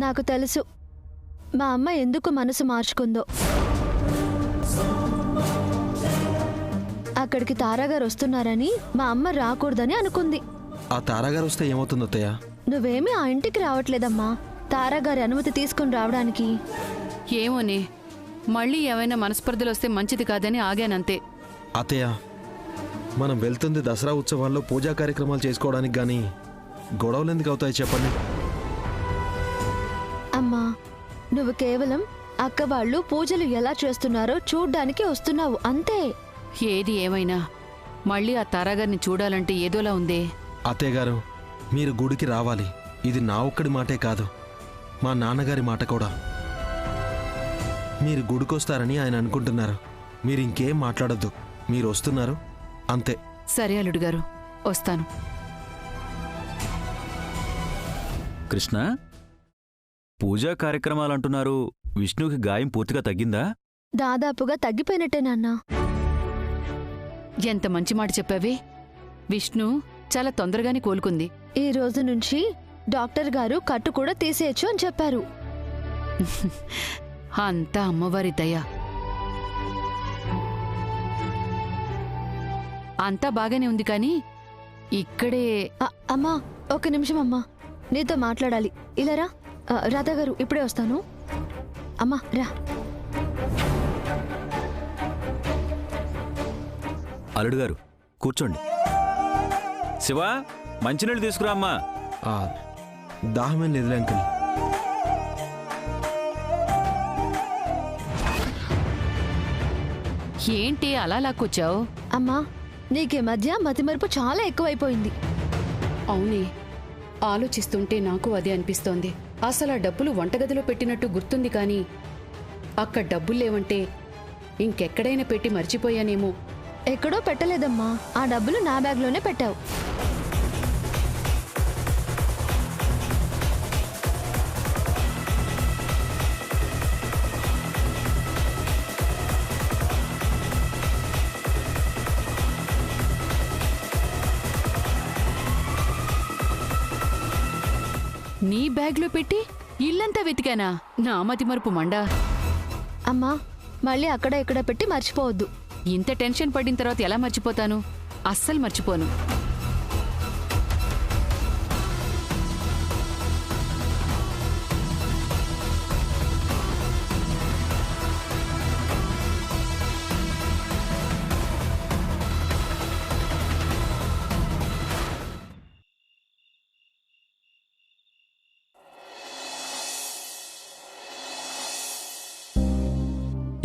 నాకు తెలుసు మా అమ్మ ఎందుకు మనసు మార్చుకుందో. అక్కడికి తారాగారు వస్తున్నారని మా అమ్మ రాకూడదని అనుకుంది. ఆ తారాగారు వస్తే ఏమవుతుందో అత్తయ్య? నువ్వేమీ ఆ ఇంటికి రావట్లేదమ్మా, తారాగారి అనుమతి తీసుకుని రావడానికి. ఏమోనే, మళ్ళీ ఏమైనా మనస్పర్ధలు వస్తే మంచిది కాదని ఆగానంతే. అత్తయ్య, మనం వెళ్తుంది దసరా ఉత్సవాల్లో పూజా కార్యక్రమాలు చేసుకోవడానికి గానీ గొడవలు ఎందుకు అవుతాయి చెప్పండి? అమ్మా, నువ్వు కేవలం అక్క వాళ్ళు పూజలు ఎలా చేస్తున్నారో చూడ్డానికి వస్తున్నావు అంతే. ఏది ఏమైనా మళ్ళీ ఆ తారాగారిని చూడాలంటే ఏదోలా ఉందే. అత్తయ్య గారు, మీరు గుడికి రావాలి. ఇది నా ఒక్కడి మాటే కాదు, మా నాన్నగారి మాట కూడా. మీరు గుడికొస్తారని ఆయన అనుకుంటున్నారు. మీరు ఇంకేం మాట్లాడొద్దు. మీరు వస్తున్నారు అంతే. సరే అల్లుడు గారు, వస్తాను. కృష్ణ, పూజా కార్యక్రమాలంటున్నారు. విష్ణుకి గాయం పూర్తిగా తగ్గిందా? దాదాపుగా తగ్గిపోయినట్టే నాన్నా. ఎంత మంచి మాట చెప్పావే. విష్ణు చాలా తొందరగానే కోలుకుంది. ఈ రోజు నుంచి డాక్టర్ గారు కట్టు కూడా తీసేయచ్చు అని చెప్పారు. అంతా అమ్మవారి దయ. అంతా బాగానే ఉంది కానీ ఇక్కడే. అమ్మా, ఒక నిమిషం అమ్మా, నీతో మాట్లాడాలి. ఇలారా. రాధా గారు, ఇప్పుడే వస్తాను. అమ్మా రా. అల్లుడు గారు కూర్చోండి. శివ, మంచినీళ్ళు తీసుకురా అమ్మా. దాహమేం లేదులే అంకుల్. ఏంటి అలా లాక్కొచ్చావు? అమ్మా, నీకే మధ్య మతిమరుపు చాలా ఎక్కువైపోయింది. అవునే, ఆలోచిస్తుంటే నాకు అదే అనిపిస్తోంది. అసలు ఆ డబ్బులు వంటగదిలో పెట్టినట్టు గుర్తుంది కానీ అక్కడ డబ్బుల్లేవంటే ఇంకెక్కడైనా పెట్టి మర్చిపోయానేమో. ఎక్కడో పెట్టలేదమ్మా, ఆ డబ్బులు నా బ్యాగ్లోనే పెట్టావు. నీ బ్యాగ్లో పెట్టి ఇల్లంతా వెతికానా? నా మతిమరుపు మండా. అమ్మా, మళ్ళీ అక్కడ ఇక్కడ పెట్టి మర్చిపోవద్దు. ఇంత టెన్షన్ పడిన తర్వాత ఎలా మర్చిపోతాను? అస్సలు మర్చిపోను.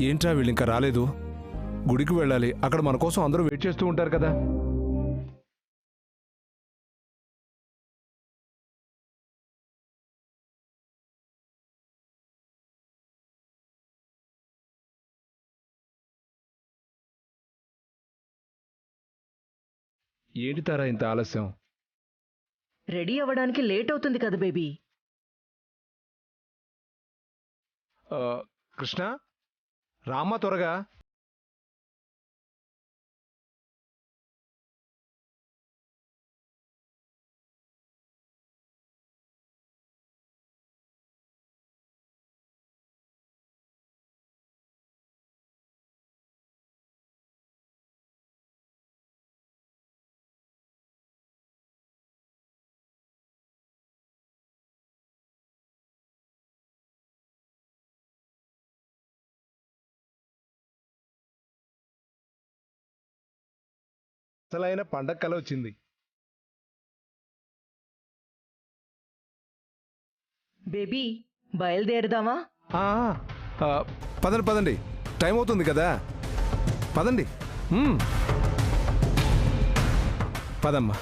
ఏంట్రా వీళ్ళు ఇంకా రాలేదు? గుడికి వెళ్ళాలి. అక్కడ మన కోసం అందరూ వెయిట్ చేస్తూ ఉంటారు కదా. ఏంటి తారా ఇంత ఆలస్యం? రెడీ అవ్వడానికి లేట్ అవుతుంది కదా బేబీ. కృష్ణ, రామ్మా త్వరగా. అసలైన పండగ కల వచ్చింది. బేబీ, బయలుదేరదామా? పదండి పదండి, టైం అవుతుంది కదా. పదండి. పదమ్మా.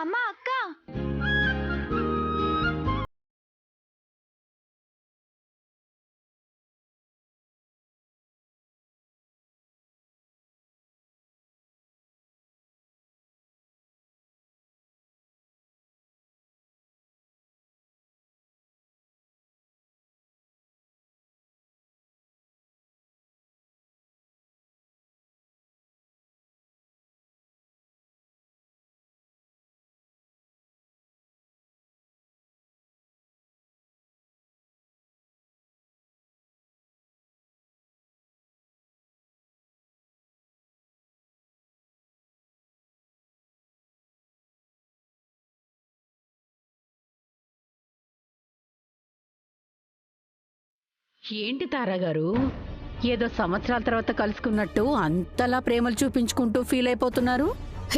అమ్మా అక్క. ఏంటి తారాగారు, ఏదో సంవత్సరాల తర్వాత కలుసుకున్నట్టు అంతలా ప్రేమలు చూపించుకుంటూ ఫీల్ అయిపోతున్నారు?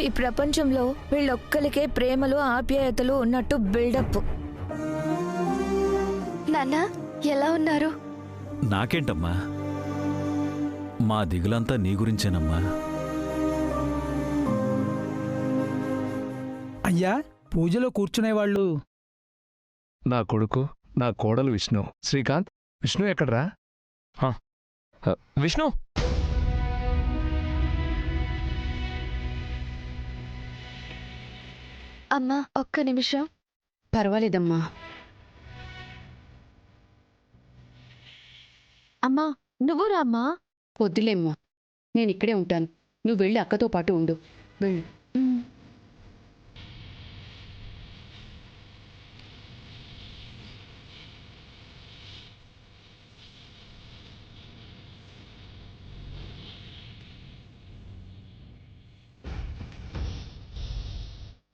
ఈ ప్రపంచంలో వీళ్ళొక్కరికే ప్రేమలు ఆప్యాయతలు ఉన్నట్టు బిల్డప్. నాన్న ఎలా ఉన్నారు? నాకేంటమ్మా, మా దిగులంతా నీ గురించేనమ్మా. అయ్యా, పూజలో కూర్చునేవాళ్ళు నా కొడుకు, నా కోడలు విష్ణు. శ్రీకాంత్, విష్ణు ఎక్కడ్రా? విష్ణు, అమ్మా ఒక్క నిమిషం. పర్వాలేదమ్మా. అమ్మా నువ్వు రామ్మా. వద్దులేమ్మా, నేను ఇక్కడే ఉంటాను. నువ్వు వెళ్ళి అక్కతో పాటు ఉండు. వెళ్ళు.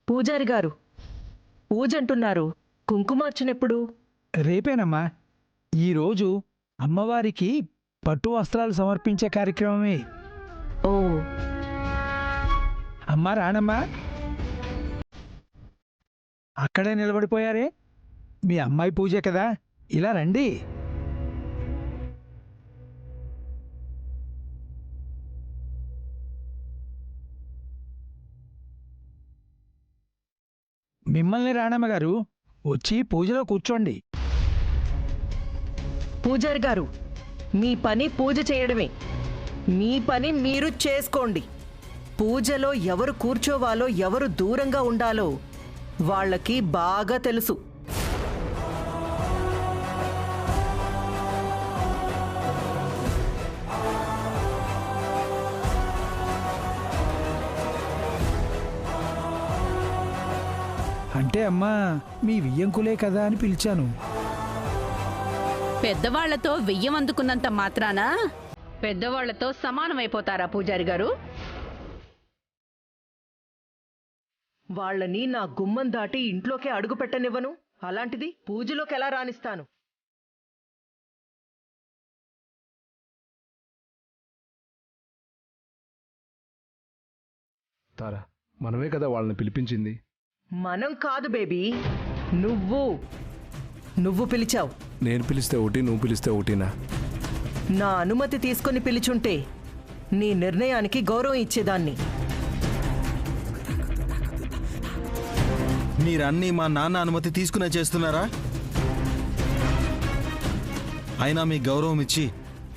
పూజారి గారు, పూజ అంటున్నారు, కుంకుమార్చనెప్పుడు? రేపేనమ్మా. ఈరోజు అమ్మవారికి పట్టు వస్త్రాలు సమర్పించే కార్యక్రమమే. ఓ, అమ్మా రానమ్మా. అక్కడే నిలబడిపోయారే, మీ అమ్మాయి పూజే కదా, ఇలా రండి. మిమ్మల్ని రానమ్మ గారు, వచ్చి పూజలో కూర్చోండి. పూజారి గారు, మీ పని పూజ చేయడమే. మీ పని మీరు చేసుకోండి. పూజలో ఎవరు కూర్చోవాలో, ఎవరు దూరంగా ఉండాలో వాళ్ళకి బాగా తెలుసు. అంటే అమ్మా, మీ వియ్యంకులే కదా అని పిలిచాను. పెద్దవాళ్లతో వెయ్యం అందుకున్నంత మాత్రాన పెద్దవాళ్లతో సమానమైపోతారా పూజారి గారు? వాళ్ళని నా గుమ్మం దాటి ఇంట్లోకే అడుగు పెట్టనివ్వను. అలాంటిది పూజలోకి ఎలా రానిస్తాను? తారా, మనమే కదా వాళ్ళని పిలిపించింది. మనం కాదు బేబీ, నువ్వు పిలిచావు. నేను పిలిస్తే ఒకటి, నువ్వు పిలిస్తే ఒకటినా? నా అనుమతి తీసుకొని పిలిచుంటే నీ నిర్ణయానికి గౌరవం ఇచ్చేదాన్ని. మీరన్నీ మా నాన్న అనుమతి తీసుకునే చేస్తున్నారా? అయినా మీ గౌరవం ఇచ్చి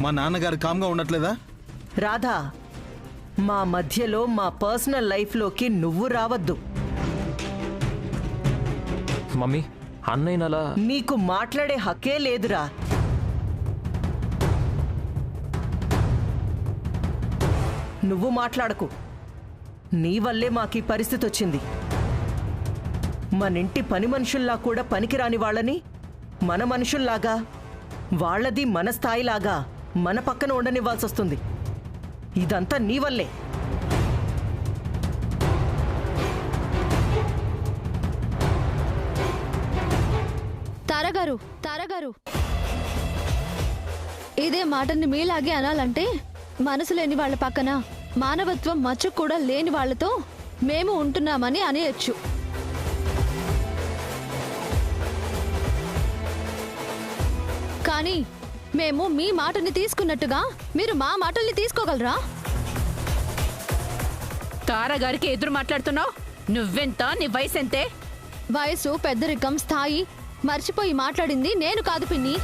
మా నాన్నగారు కామ్గా ఉండట్లేదా? రాధా, మా మధ్యలో మా పర్సనల్ లైఫ్లోకి నువ్వు రావద్దు. మమ్మీ, అన్నయ్యనలా నీకు మాట్లాడే హక్కే లేదురా. నువ్వు మాట్లాడకు. నీ వల్లే మాకీ పరిస్థితి వచ్చింది. మనింటి పని మనుషుల్లా కూడా పనికిరాని వాళ్ళని మన మనుషుల్లాగా, వాళ్ళది మన స్థాయిలాగా మన పక్కన ఉండనివ్వాల్సి వస్తుంది. ఇదంతా నీ వల్లే. తారగారు, ఇదే మాటని మీలాగే అనాలంటే మనసు లేని వాళ్ళ పక్కన మానవత్వం మచ్చ కూడా లేని వాళ్ళతో మేము ఉంటున్నామని అనేయచ్చు. కానీ మేము మీ మాటని తీసుకున్నట్టుగా మీరు మా మాటల్ని తీసుకోగలరా? తారాగారికి ఎదురు మాట్లాడుతున్నావు? నువ్వెంత, నీ వయసెంతే? వయసు, పెద్దరికం, స్థాయి మర్చిపోయి మాట్లాడింది నేను కాదు పిన్ని.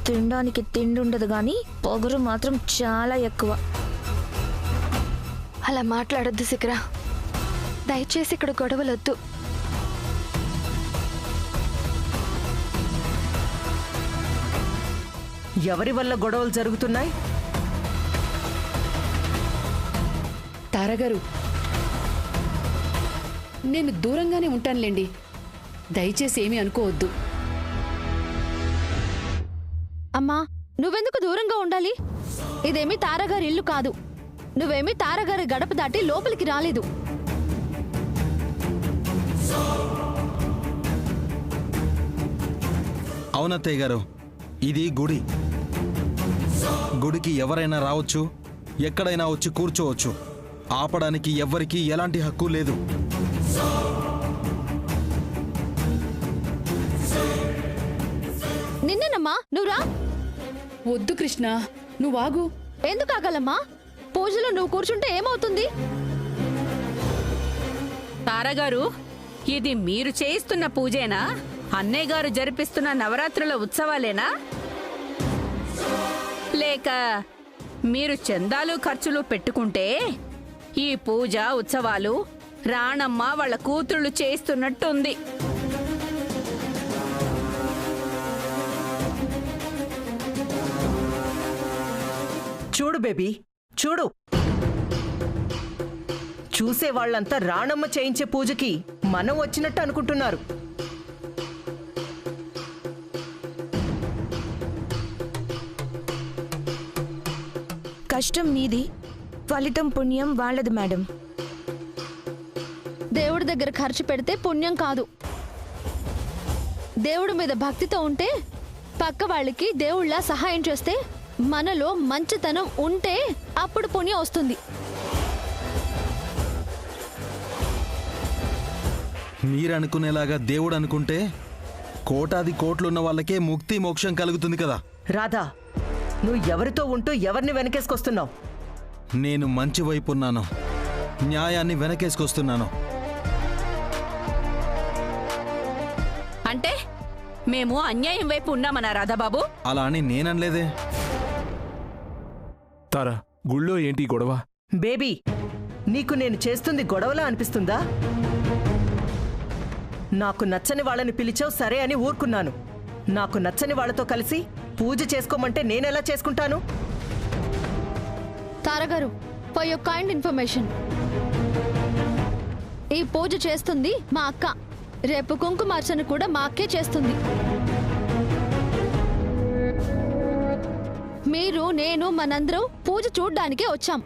తినడానికి తిండి ఉండదు గాని పొగరు మాత్రం చాలా ఎక్కువ. అలా మాట్లాడొద్దు శిఖర. దయచేసి ఇక్కడ గొడవలొద్దు. ఎవరి వల్ల గొడవలు జరుగుతున్నాయి? తారగారు, నేను దూరంగానే ఉంటానులేండి. దయచేసి ఏమీ అనుకోవద్దు. అమ్మా, నువ్వెందుకు దూరంగా ఉండాలి? ఇదేమీ తారగారి ఇల్లు కాదు. నువ్వేమీ తారగారి గడప దాటి లోపలికి రాలేదు. అవునత్తయ్య గారు, ఇది గుడి. గుడికి ఎవరైనా రావచ్చు, ఎక్కడైనా వచ్చి కూర్చోవచ్చు. ఆపడానికి ఎవ్వరికీ ఎలాంటి హక్కు లేదు. నిన్నేనమ్మా, నువ్వురా. వద్దు కృష్ణ, నువ్వు ఆగు. ఎందుకు ఆగలమ్మా? పూజలో నువ్వు కూర్చుంటే ఏమవుతుంది? తారగారు, ఇది మీరు చేయిస్తున్న పూజేనా? అన్నయ్య గారు జరిపిస్తున్న నవరాత్రుల ఉత్సవాలేనా? లేక మీరు చందాలు ఖర్చులు పెట్టుకుంటే ఈ పూజ ఉత్సవాలు రాణమ్మ వాళ్ళ కూతుళ్ళు చేస్తున్నట్టుంది. చూడు బేబీ, చూడు. చూసే వాళ్ళంతా రాణమ్మ చేయించే పూజకి మనం వచ్చినట్టు అనుకుంటున్నారు. కష్టం మీది, ఫలితం పుణ్యం వాళ్ళది మేడం. దేవుడి దగ్గర ఖర్చు పెడితే పుణ్యం కాదు. దేవుడి మీద భక్తితో ఉంటే, పక్క వాళ్ళకి దేవుళ్ళ సహాయం చేస్తే, మనలో మంచితనం ఉంటే అప్పుడు పుణ్యం వస్తుంది. మీరనుకునేలాగా దేవుడు అనుకుంటే కోటాది కోట్లున్న వాళ్ళకే ముక్తి మోక్షం కలుగుతుంది కదా. రాధా, నువ్వు ఎవరితో ఉంటూ ఎవరిని వెనకేసుకొస్తున్నావు? నేను మంచి వైపు ఉన్నాను, న్యాయాన్ని వెనకేసుకొస్తున్నాను. అంటే మేము అన్యాయం వైపు ఉన్నామన్నా రాధాబాబు? అలా అని నేననలేదే. తారా, గుళ్ళో ఏంటి గొడవ? బేబీ, నీకు నేను చేస్తుంది గొడవలా అనిపిస్తుందా? నాకు నచ్చని వాళ్ళని పిలిచావు, సరే అని ఊరుకున్నాను. నాకు నచ్చని వాళ్ళతో కలిసి పూజ చేసుకోమంటే నేనెలా చేసుకుంటాను? తారగారు, ఫర్ యువర్ కైండ్ ఇన్ఫర్మేషన్, ఈ పూజ చేస్తుంది మా అక్క. రేపు కుంకుమార్చన కూడా మా అక్కే చేస్తుంది. మీరు, నేను, మనందరం పూజ చూడ్డానికే వచ్చాం.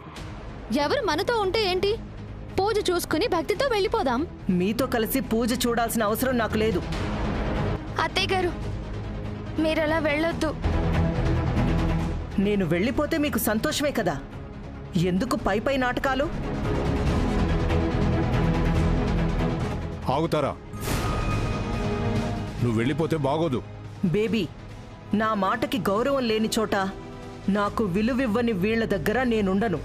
ఎవరు మనతో ఉంటే ఏంటి? పూజ చూసుకుని భక్తితో వెళ్ళిపోదాం. మీతో కలిసి పూజ చూడాల్సిన అవసరం నాకు లేదు. అత్తయ్య గారు, మీరలా వెళ్ళొద్దు. నేను వెళ్ళిపోతే మీకు సంతోషమే కదా. ఎందుకు పై పై నాటకాలు? ఆగుతారా? నువ్వు వెళ్ళిపోతే బాగోదు. బేబీ, నా మాటకి గౌరవం లేని చోట నాకు విలువివ్వని వీళ్ల దగ్గర నేనుండను.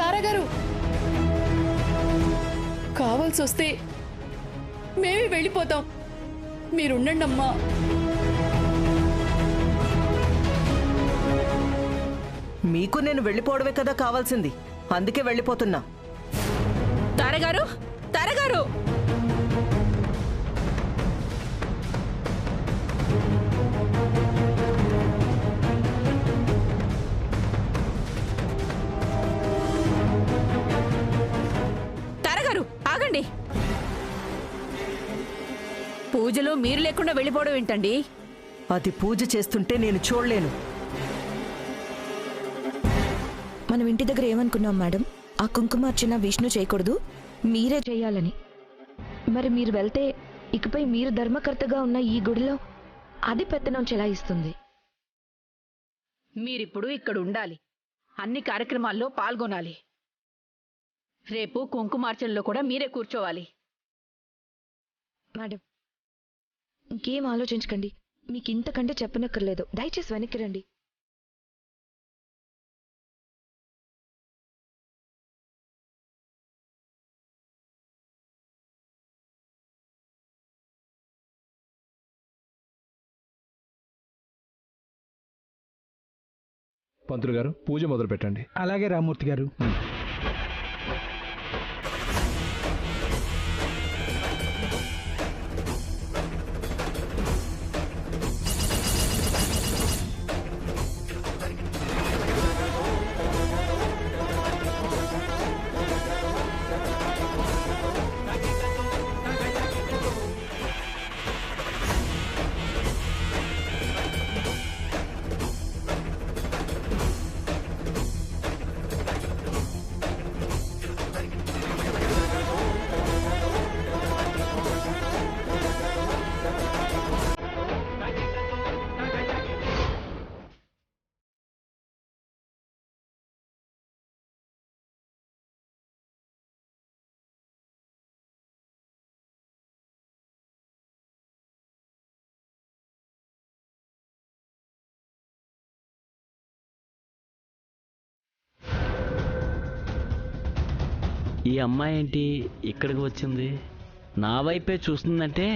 తారగారు, కావాల్సి వస్తే మేమే వెళ్ళిపోతాం. మీరుండండి అమ్మా. మీకు నేను వెళ్ళిపోవడమే కదా కావాల్సింది, అందుకే వెళ్ళిపోతున్నా. తారగారు, తారగారు, తారగారు ఆగండి. పూజలో మీరు లేకుండా వెళ్ళిపోవడం ఏంటండి? అది పూజ చేస్తుంటే నేను చూడలేను. మనం ఇంటి దగ్గర ఏమనుకున్నాం మేడం? ఆ కుంకుమార్చన విష్ణు చేయకూడదు, మీరే చేయాలని. మరి మీరు వెళ్తే ఇకపై మీరు ధర్మకర్తగా ఉన్న ఈ గుడిలో అది పెత్తనం చెలాయిస్తుంది. మీరిప్పుడు ఇక్కడ ఉండాలి, అన్ని కార్యక్రమాల్లో పాల్గొనాలి. రేపు కుంకుమార్చనలో కూడా మీరే కూర్చోవాలి. మేడం, ఇంకేం ఆలోచించకండి, మీకు ఇంతకంటే చెప్పనక్కర్లేదు. దయచేసి వెనక్కి రండి. పంతులు గారు పూజ మొదలు పెట్టండి. అలాగే రామూర్తి గారు. ఈ అమ్మాయి ఏంటి ఇక్కడికి వచ్చింది? నా వైపే చూస్తుందంటే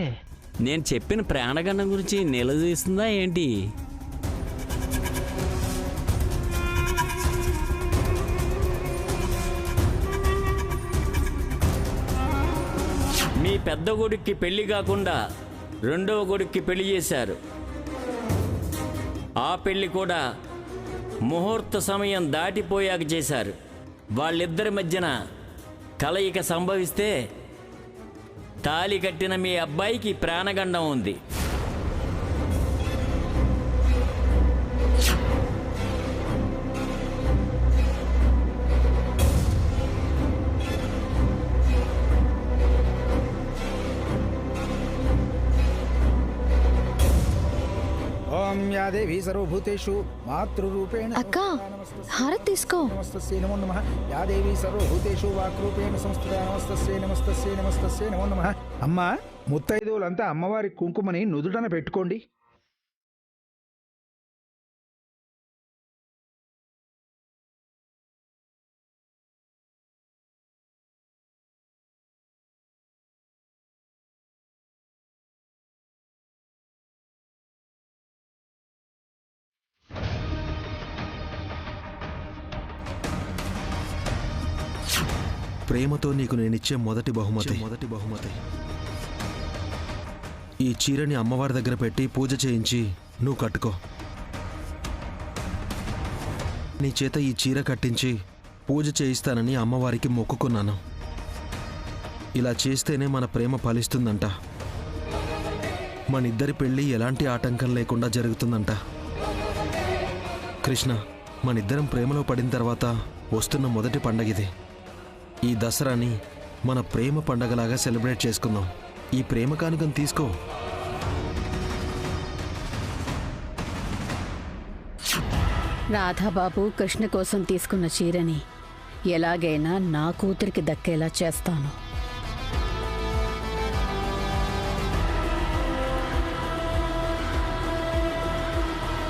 నేను చెప్పిన ప్రాణగండం గురించి నిలదీస్తుందా ఏంటి? మీ పెద్ద కొడుక్కి పెళ్లి కాకుండా రెండవ కొడుక్కి పెళ్లి చేశారు. ఆ పెళ్లి కూడా ముహూర్త సమయం దాటిపోయాక చేశారు. వాళ్ళిద్దరి మధ్యన కలయిక సంభవిస్తే తాళి కట్టిన మీ అబ్బాయికి ప్రాణగండం ఉంది. ఓం యా దేవి సర్వభూతేషు మాతృరూపేణ అక్క హారతి తీసుకో. నమస్తస్యై నమో నమః. యా దేవి సర్వభూతేషు వాక్రూపేణ సంస్థితా నమస్తస్యై నమస్తస్యై నమస్తస్యై నమో నమః. అమ్మా, ముత్తైదువులంతా అమ్మవారి కుంకుమని నుదుటన పెట్టుకోండి. ప్రేమతో నీకు నేనిచ్చే మొదటి బహుమతి ఈ చీరని అమ్మవారి దగ్గర పెట్టి పూజ చేయించి నువ్వు కట్టుకో. నీ చేత ఈ చీర కట్టించి పూజ చేయిస్తానని అమ్మవారికి మొక్కుకున్నాను. ఇలా చేస్తేనే మన ప్రేమ ఫలిస్తుందంట. మనిద్దరి పెళ్ళి ఎలాంటి ఆటంకం లేకుండా జరుగుతుందంట. కృష్ణ, మనిద్దరం ప్రేమలో పడిన తర్వాత వస్తున్న మొదటి పండగిది. ఈ దసరాని మన ప్రేమ పండగలాగా సెలబ్రేట్ చేసుకుందాం. ఈ ప్రేమ కానుకను తీసుకో. రాధాబాబు కృష్ణ కోసం తీసుకున్న చీరని ఎలాగైనా నా కూతురికి దక్కేలా చేస్తాను.